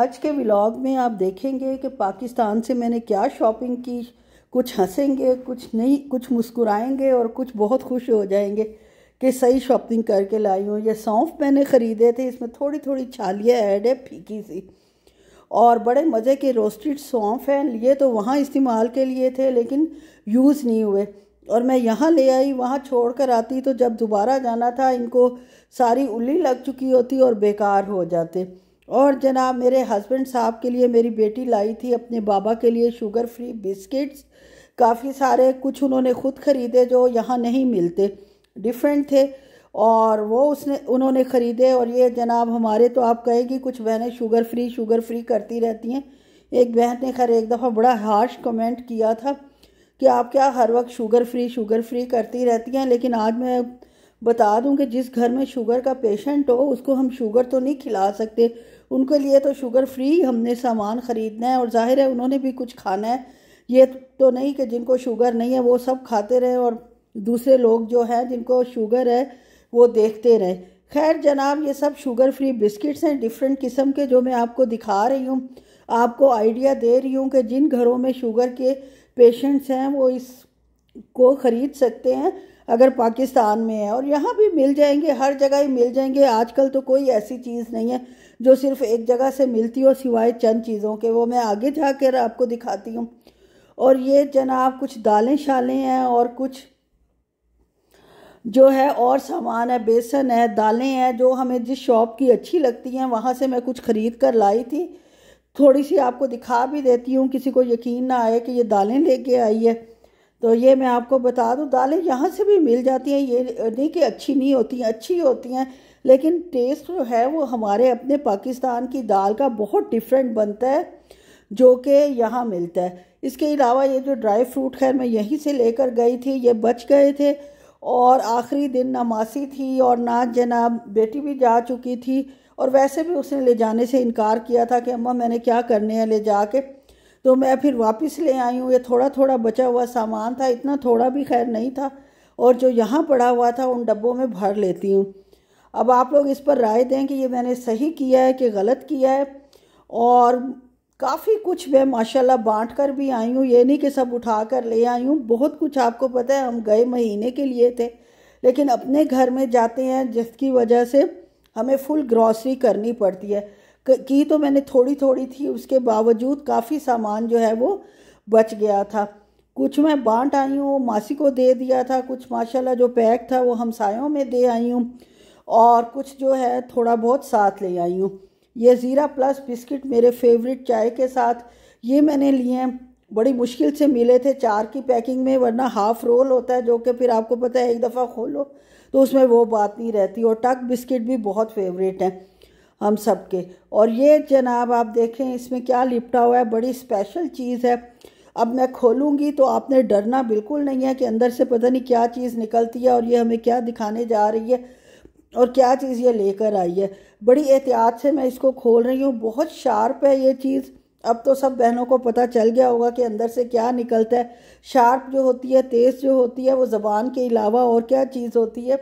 आज के व्लॉग में आप देखेंगे कि पाकिस्तान से मैंने क्या शॉपिंग की। कुछ हंसेंगे, कुछ नहीं, कुछ मुस्कुराएंगे और कुछ बहुत खुश हो जाएंगे कि सही शॉपिंग करके लाई हूँ। ये सौंफ मैंने ख़रीदे थे, इसमें थोड़ी थोड़ी छालियाँ ऐड है, फीकी सी, और बड़े मज़े के रोस्टेड सौंफ हैं। लिए तो वहाँ इस्तेमाल के लिए थे लेकिन यूज़ नहीं हुए, और मैं यहाँ ले आई। वहाँ छोड़ कर आती तो जब दोबारा जाना था इनको सारी उल्ली लग चुकी होती और बेकार हो जाते। और जनाब मेरे हस्बैंड साहब के लिए मेरी बेटी लाई थी अपने बाबा के लिए शुगर फ्री बिस्किट्स, काफ़ी सारे। कुछ उन्होंने ख़ुद ख़रीदे जो यहाँ नहीं मिलते, डिफरेंट थे, और वो उन्होंने ख़रीदे। और ये जनाब हमारे तो आप कहेंगी कुछ बहनें शुगर फ्री करती रहती हैं। एक बहन ने खैर एक दफ़ा बड़ा हार्श कमेंट किया था कि आप क्या हर वक्त शुगर फ्री करती रहती हैं। लेकिन आज मैं बता दूं कि जिस घर में शुगर का पेशेंट हो उसको हम शुगर तो नहीं खिला सकते। उनके लिए तो शुगर फ्री हमने सामान ख़रीदना है, और जाहिर है उन्होंने भी कुछ खाना है। ये तो नहीं कि जिनको शुगर नहीं है वो सब खाते रहें और दूसरे लोग जो हैं जिनको शुगर है वो देखते रहें। खैर जनाब ये सब शुगर फ्री बिस्किट्स हैं डिफरेंट किस्म के, जो मैं आपको दिखा रही हूँ, आपको आइडिया दे रही हूँ कि जिन घरों में शुगर के पेशेंट्स हैं वो इसको ख़रीद सकते हैं अगर पाकिस्तान में है। और यहाँ भी मिल जाएंगे, हर जगह ही मिल जाएंगे। आजकल तो कोई ऐसी चीज़ नहीं है जो सिर्फ एक जगह से मिलती हो सिवाय चंद चीज़ों के, वो मैं आगे जाकर आपको दिखाती हूँ। और ये जनाब कुछ दालें शालें हैं और कुछ जो है और सामान है, बेसन है, दालें हैं, जो हमें जिस शॉप की अच्छी लगती हैं वहाँ से मैं कुछ ख़रीद कर लाई थी। थोड़ी सी आपको दिखा भी देती हूँ, किसी को यकीन ना आए कि ये दालें लेके आई है। तो ये मैं आपको बता दूँ, दालें यहाँ से भी मिल जाती हैं, ये नहीं कि अच्छी नहीं होती हैं, अच्छी होती हैं, लेकिन टेस्ट जो है वो हमारे अपने पाकिस्तान की दाल का बहुत डिफरेंट बनता है जो कि यहाँ मिलता है। इसके अलावा ये जो ड्राई फ्रूट खैर मैं यहीं से लेकर गई थी, ये बच गए थे, और आखिरी दिन ना मासी थी और ना जनाब बेटी भी जा चुकी थी, और वैसे भी उसने ले जाने से इनकार किया था कि अम्मा मैंने क्या करने हैं ले जाके। तो मैं फिर वापस ले आई हूँ। ये थोड़ा थोड़ा बचा हुआ सामान था, इतना थोड़ा भी खैर नहीं था, और जो यहाँ पड़ा हुआ था उन डब्बों में भर लेती हूँ। अब आप लोग इस पर राय दें कि ये मैंने सही किया है कि गलत किया है। और काफ़ी कुछ मैं माशाल्लाह बांट कर भी आई हूँ, ये नहीं कि सब उठा कर ले आई हूँ। बहुत कुछ आपको पता है, हम गए महीने के लिए थे, लेकिन अपने घर में जाते हैं जिसकी वजह से हमें फुल ग्रॉसरी करनी पड़ती है। की तो मैंने थोड़ी थोड़ी थी, उसके बावजूद काफ़ी सामान जो है वो बच गया था। कुछ मैं बांट आई हूँ, मासी को दे दिया था, कुछ माशाल्लाह जो पैक था वो हमसायों में दे आई हूँ, और कुछ जो है थोड़ा बहुत साथ ले आई हूँ। ये ज़ीरा प्लस बिस्किट मेरे फेवरेट चाय के साथ ये मैंने लिए हैं, बड़ी मुश्किल से मिले थे 4 की पैकिंग में, वरना हाफ़ रोल होता है जो कि फिर आपको पता है एक दफ़ा खोलो तो उसमें वो बात नहीं रहती। और टक बिस्किट भी बहुत फेवरेट हैं हम सब के। और ये जनाब आप देखें इसमें क्या लिपटा हुआ है, बड़ी स्पेशल चीज़ है। अब मैं खोलूँगी तो आपने डरना बिल्कुल नहीं है कि अंदर से पता नहीं क्या चीज़ निकलती है और ये हमें क्या दिखाने जा रही है और क्या चीज़ ये लेकर आई है। बड़ी एहतियात से मैं इसको खोल रही हूँ, बहुत शार्प है ये चीज़। अब तो सब बहनों को पता चल गया होगा कि अंदर से क्या निकलता है। शार्प जो होती है, तेज़ जो होती है, वो ज़बान के अलावा और क्या चीज़ होती है।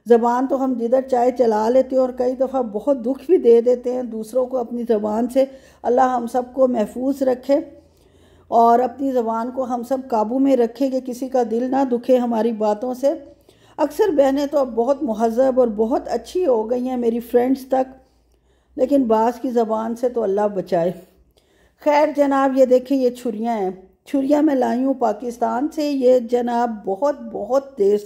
ज़बान तो हम जिधर चाहे चला लेते हैं और कई दफ़ा बहुत दुख भी दे देते हैं दूसरों को अपनी ज़बान से। अल्लाह हम सबको महफूज रखे और अपनी ज़बान को हम सब काबू में रखें कि किसी का दिल ना दुखे हमारी बातों से। अक्सर बहनें तो अब बहुत महज़ब और बहुत अच्छी हो गई हैं, मेरी फ्रेंड्स तक, लेकिन बाज़ की ज़बान से तो अल्लाह बचाए। खैर जनाब ये देखिए ये छुरियाँ हैं, छुरियाँ मैं लाई हूँ पाकिस्तान से। ये जनाब बहुत बहुत तेज़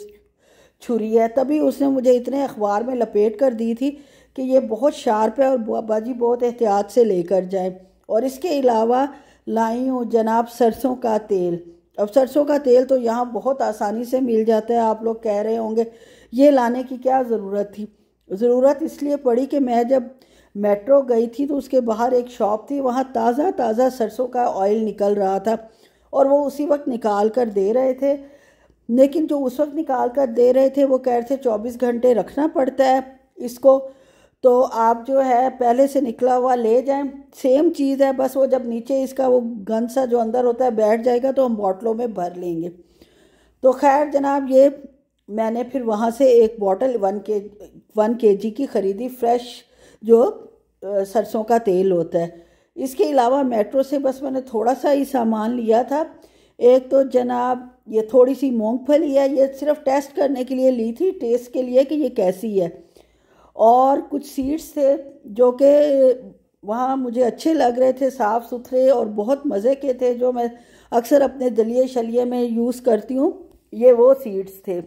छुरी है, तभी उसने मुझे इतने अखबार में लपेट कर दी थी कि ये बहुत शार्प है और बाजी बहुत एहतियात से लेकर जाए। और इसके अलावा लाई हूँ जनाब सरसों का तेल। अब सरसों का तेल तो यहाँ बहुत आसानी से मिल जाता है। आप लोग कह रहे होंगे ये लाने की क्या ज़रूरत थी। ज़रूरत इसलिए पड़ी कि मैं जब मेट्रो गई थी तो उसके बाहर एक शॉप थी, वहाँ ताज़ा ताज़ा सरसों का ऑयल निकल रहा था और वो उसी वक्त निकाल कर दे रहे थे। लेकिन जो उस वक्त निकाल कर दे रहे थे वो कह रहे थे 24 घंटे रखना पड़ता है इसको, तो आप जो है पहले से निकला हुआ ले जाएं। सेम चीज़ है, बस वो जब नीचे इसका वो गन सा जो अंदर होता है बैठ जाएगा तो हम बॉटलों में भर लेंगे। तो खैर जनाब ये मैंने फिर वहाँ से एक बॉटल 1 kg की ख़रीदी, फ्रेश जो सरसों का तेल होता है। इसके अलावा मेट्रो से बस मैंने थोड़ा सा ही सामान लिया था। एक तो जनाब ये थोड़ी सी मूंगफली है, ये सिर्फ टेस्ट करने के लिए ली थी, टेस्ट के लिए कि ये कैसी है। और कुछ सीड्स थे जो कि वहाँ मुझे अच्छे लग रहे थे, साफ़ सुथरे और बहुत मज़े के थे, जो मैं अक्सर अपने दलिए शलिए में यूज़ करती हूँ। ये वो सीड्स थे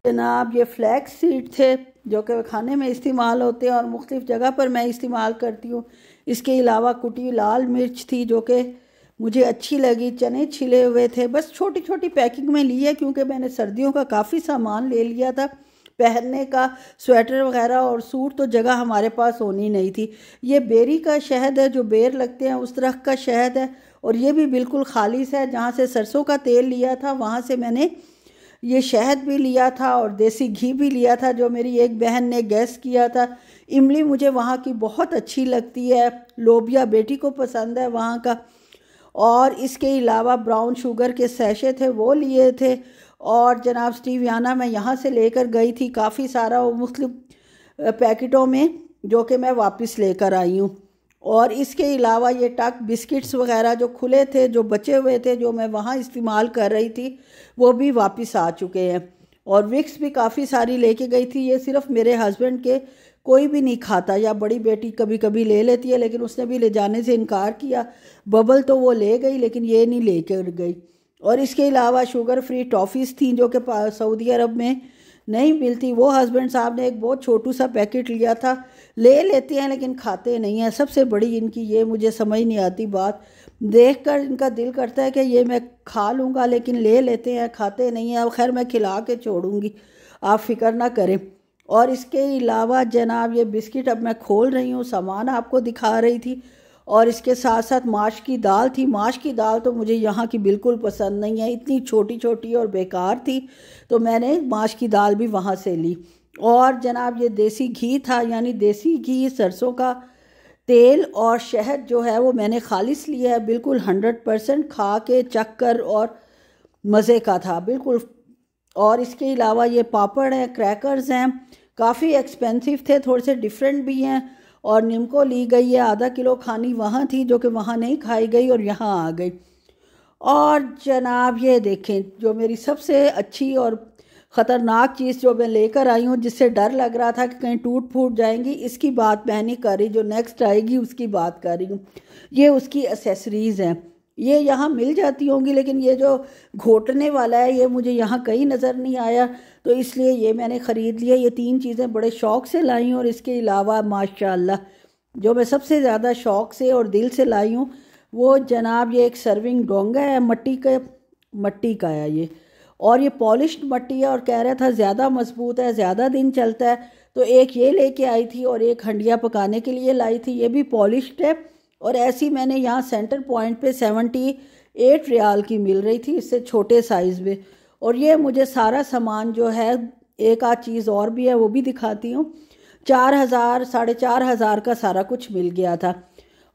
जनाब। ये फ्लैक्स सीड थे जो कि खाने में इस्तेमाल होते हैं और मुख्तलिफ़ जगह पर मैं इस्तेमाल करती हूँ। इसके अलावा कुटी लाल मिर्च थी जो कि मुझे अच्छी लगी। चने छिले हुए थे, बस छोटी छोटी पैकिंग में ली है क्योंकि मैंने सर्दियों का काफ़ी सामान ले लिया था पहनने का, स्वेटर वगैरह और सूट तो जगह हमारे पास होनी नहीं थी। ये बेरी का शहद है, जो बेर लगते हैं उस तरह का शहद है, और ये भी बिल्कुल खालिस है। जहाँ से सरसों का तेल लिया था वहाँ से मैंने ये शहद भी लिया था और देसी घी भी लिया था, जो मेरी एक बहन ने गैस किया था। इमली मुझे वहाँ की बहुत अच्छी लगती है, लोबिया बेटी को पसंद है वहाँ का। और इसके अलावा ब्राउन शुगर के सैशे थे, वो लिए थे। और जनाब स्टीवियाना मैं यहाँ से लेकर गई थी काफ़ी सारा, वो मुख्तलिफ पैकेटों में, जो कि मैं वापस लेकर आई हूँ। और इसके अलावा ये टक बिस्किट्स वगैरह जो खुले थे, जो बचे हुए थे, जो मैं वहाँ इस्तेमाल कर रही थी, वो भी वापस आ चुके हैं। और विक्स भी काफ़ी सारी लेके गई थी। ये सिर्फ मेरे हस्बैंड के, कोई भी नहीं खाता, या बड़ी बेटी कभी कभी ले लेती है, लेकिन उसने भी ले जाने से इनकार किया। बबल तो वो ले गई लेकिन ये नहीं लेकर गई। और इसके अलावा शुगर फ्री टॉफ़ीज़ थी जो कि सऊदी अरब में नहीं मिलती। वो हस्बैंड साहब ने एक बहुत छोटू सा पैकेट लिया था। ले लेते हैं लेकिन खाते नहीं हैं। सबसे बड़ी इनकी ये मुझे समझ नहीं आती बात, देखकर इनका दिल करता है कि ये मैं खा लूँगा, लेकिन ले लेते हैं, खाते नहीं हैं। अब खैर मैं खिला के छोड़ूंगी, आप फिक्र ना करें। और इसके अलावा जनाब ये बिस्किट अब मैं खोल रही हूँ, सामान आपको दिखा रही थी। और इसके साथ साथ माश की दाल थी। माश की दाल तो मुझे यहाँ की बिल्कुल पसंद नहीं है, इतनी छोटी छोटी और बेकार थी, तो मैंने माश की दाल भी वहाँ से ली। और जनाब ये देसी घी था, यानी देसी घी, सरसों का तेल और शहद जो है वो मैंने खालिस लिया है, बिल्कुल 100% खा के चख कर, और मज़े का था बिल्कुल। और इसके अलावा ये पापड़ हैं, क्रैकर्स हैं, काफ़ी एक्सपेंसिव थे, थोड़े से डिफरेंट भी हैं। और निम्को ली गई है, आधा किलो खानी वहाँ थी जो कि वहाँ नहीं खाई गई और यहाँ आ गई। और जनाब ये देखें, जो मेरी सबसे अच्छी और ख़तरनाक चीज़ जो मैं लेकर आई हूँ, जिससे डर लग रहा था कि कहीं टूट फूट जाएंगी, इसकी बात मैं नहीं कर रही, जो नेक्स्ट आएगी उसकी बात कर रही हूँ। ये उसकी एसेसरीज़ हैं। ये यहाँ मिल जाती होंगी, लेकिन ये जो घोटने वाला है ये मुझे यहाँ कहीं नज़र नहीं आया, तो इसलिए ये मैंने ख़रीद लिया। ये 3 चीज़ें बड़े शौक़ से लाई हूँ। और इसके अलावा माशाल्लाह जो मैं सबसे ज़्यादा शौक़ से और दिल से लाई हूँ, वो जनाब ये एक सर्विंग डोंगा है, मट्टी का है ये। और ये पॉलिश्ड मट्टी है, और कह रहा था ज़्यादा मजबूत है, ज़्यादा दिन चलता है, तो एक ये लेके आई थी और एक हंडिया पकाने के लिए लाई थी, ये भी पॉलिश्ड है। और ऐसी मैंने यहाँ सेंटर पॉइंट पे 78 रियाल की मिल रही थी, इससे छोटे साइज़ में। और ये मुझे सारा सामान जो है, एक आध चीज़ और भी है वो भी दिखाती हूँ, 4000 4500 का सारा कुछ मिल गया था।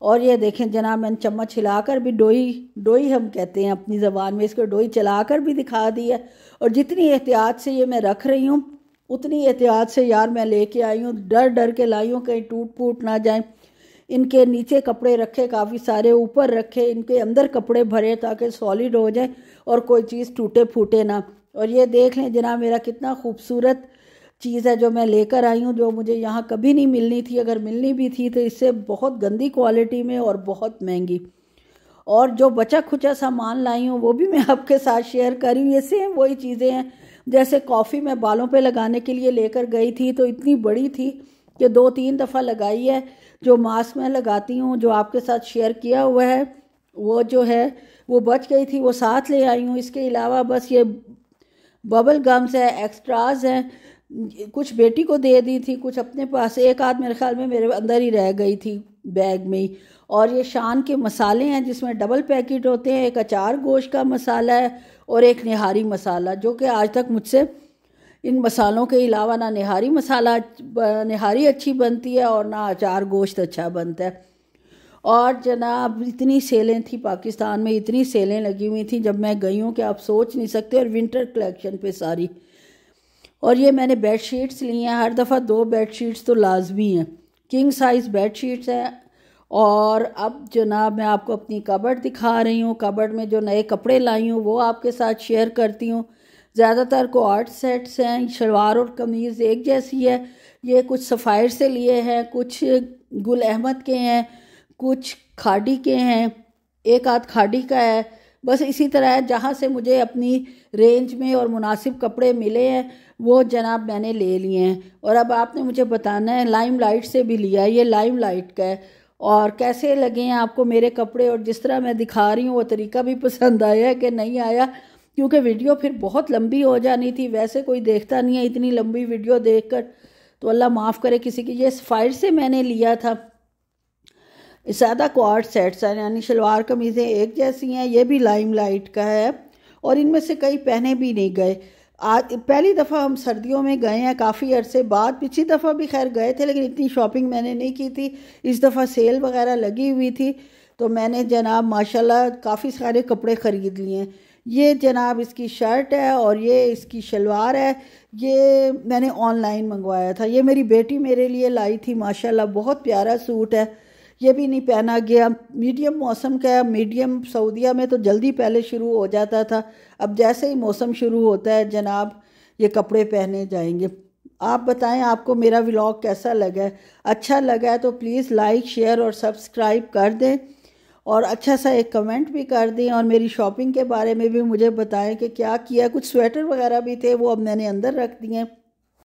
और ये देखें जनाब, मैंने चम्मच हिलाकर भी, डोई हम कहते हैं अपनी ज़बान में, इसको डोई चलाकर भी दिखा दी है। और जितनी एहतियात से ये मैं रख रही हूँ, उतनी एहतियात से यार मैं लेके आई हूँ, डर डर के लाई हूँ कहीं टूट फूट ना जाए। इनके नीचे कपड़े रखे काफ़ी सारे, ऊपर रखे, इनके अंदर कपड़े भरे ताकि सॉलिड हो जाए और कोई चीज़ टूटे फूटे ना। और ये देख लें जनाब, मेरा कितना खूबसूरत चीज़ है जो मैं लेकर आई हूँ, जो मुझे यहाँ कभी नहीं मिलनी थी, अगर मिलनी भी थी तो इससे बहुत गंदी क्वालिटी में और बहुत महंगी। और जो बचा खुचा सामान लाई हूँ वो भी मैं आपके साथ शेयर कर रही हूँ। ये सेम वही चीज़ें हैं, जैसे कॉफ़ी मैं बालों पे लगाने के लिए लेकर गई थी, तो इतनी बड़ी थी कि 2-3 दफ़ा लगाई है। जो मास्क मैं लगाती हूँ, जो आपके साथ शेयर किया हुआ है, वो जो है वो बच गई थी, वो साथ ले आई हूँ। इसके अलावा बस ये बबल गम्स है, एक्स्ट्राज हैं, कुछ बेटी को दे दी थी, कुछ अपने पास, एक आध मेरे ख्याल में मेरे अंदर ही रह गई थी बैग में ही। और ये शान के मसाले हैं जिसमें डबल पैकेट होते हैं, एक अचार गोश्त का मसाला है और एक निहारी मसाला, जो कि आज तक मुझसे इन मसालों के अलावा ना निहारी अच्छी बनती है और ना अचार गोश्त अच्छा बनता है। और जनाब इतनी सेलें थी पाकिस्तान में, इतनी सेलें लगी हुई थी जब मैं गई हूँ कि आप सोच नहीं सकते। और विंटर कलेक्शन पे सारी। और ये मैंने बेडशीट्स ली हैं, हर दफ़ा 2 बेडशीट्स तो लाजमी हैं किंग साइज़ बेड शीट्स हैं। और अब जनाब मैं आपको अपनी कबर्ड दिखा रही हूँ। कबर्ड में जो नए कपड़े लाई हूँ वो आपके साथ शेयर करती हूँ। ज़्यादातर कोआर्ड सेट्स हैं, शलवार और कमीज़ एक जैसी है। ये कुछ सफ़ायर से लिए हैं, कुछ गुल अहमद के हैं, कुछ खाड़ी के हैं, एक आध खाड़ी का है। बस इसी तरह है, जहाँ से मुझे अपनी रेंज में और मुनासिब कपड़े मिले हैं वो जनाब मैंने ले लिए हैं। और अब आपने मुझे बताना है, लाइम लाइट से भी लिया है, ये लाइम लाइट का है। और कैसे लगे हैं आपको मेरे कपड़े, और जिस तरह मैं दिखा रही हूँ वो तरीका भी पसंद आया है कि नहीं आया, क्योंकि वीडियो फिर बहुत लंबी हो जानी थी। वैसे कोई देखता नहीं है इतनी लंबी वीडियो देखकर, तो अल्लाह माफ़ करे किसी की। ये सफ़ायर से मैंने लिया था। सादा क्वार्ट सेट्स हैं, यानी शलवार कमीज़ें एक जैसी हैं। ये भी लाइम लाइट का है और इनमें से कई पहने भी नहीं गए। आज पहली दफ़ा हम सर्दियों में गए हैं काफ़ी अरसे बाद। पिछली दफ़ा भी खैर गए थे लेकिन इतनी शॉपिंग मैंने नहीं की थी। इस दफ़ा सेल वगैरह लगी हुई थी तो मैंने जनाब माशाल्लाह काफ़ी सारे कपड़े ख़रीद लिए हैं। ये जनाब इसकी शर्ट है और ये इसकी शलवार है। ये मैंने ऑनलाइन मंगवाया था। ये मेरी बेटी मेरे लिए लाई थी, माशाल्लाह बहुत प्यारा सूट है। ये भी नहीं पहना गया। मीडियम मौसम का है। मीडियम सऊदीया में तो जल्दी पहले शुरू हो जाता था, अब जैसे ही मौसम शुरू होता है जनाब ये कपड़े पहने जाएंगे। आप बताएं आपको मेरा व्लॉग कैसा लगा है। अच्छा लगा है तो प्लीज़ लाइक शेयर और सब्सक्राइब कर दें और अच्छा सा एक कमेंट भी कर दें। और मेरी शॉपिंग के बारे में भी मुझे बताएं कि क्या किया। कुछ स्वेटर वगैरह भी थे वो अब मैंने अंदर रख दिए हैं।